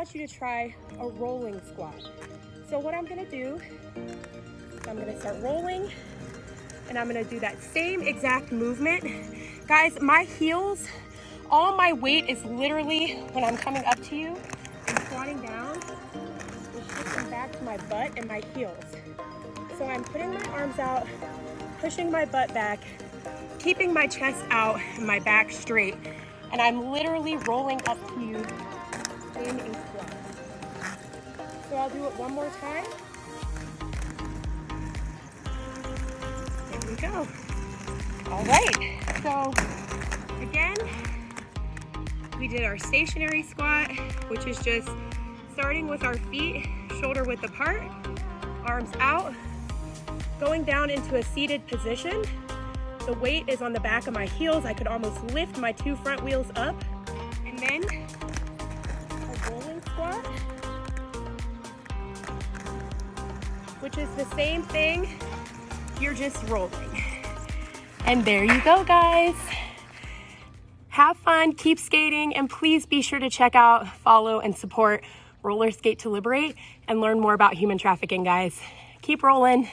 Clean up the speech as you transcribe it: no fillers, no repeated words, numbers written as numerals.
want you to try a rolling squat. So what I'm gonna do, I'm gonna start rolling, and I'm gonna do that same exact movement. Guys, my heels, all my weight is literally, when I'm coming up to you and squatting down, is shifting back to my butt and my heels. So I'm putting my arms out, pushing my butt back, keeping my chest out and my back straight, and I'm literally rolling up to you in a squat. So I'll do it one more time. There we go. All right, so again, we did our stationary squat, which is just starting with our feet shoulder width apart, arms out, going down into a seated position. The weight is on the back of my heels. I could almost lift my 2 front wheels up. And then a rolling squat, which is the same thing, you're just rolling. And there you go, guys. Have fun, keep skating, and please be sure to check out, follow, and support Roller Skate to Liberate and learn more about human trafficking, guys. Keep rolling.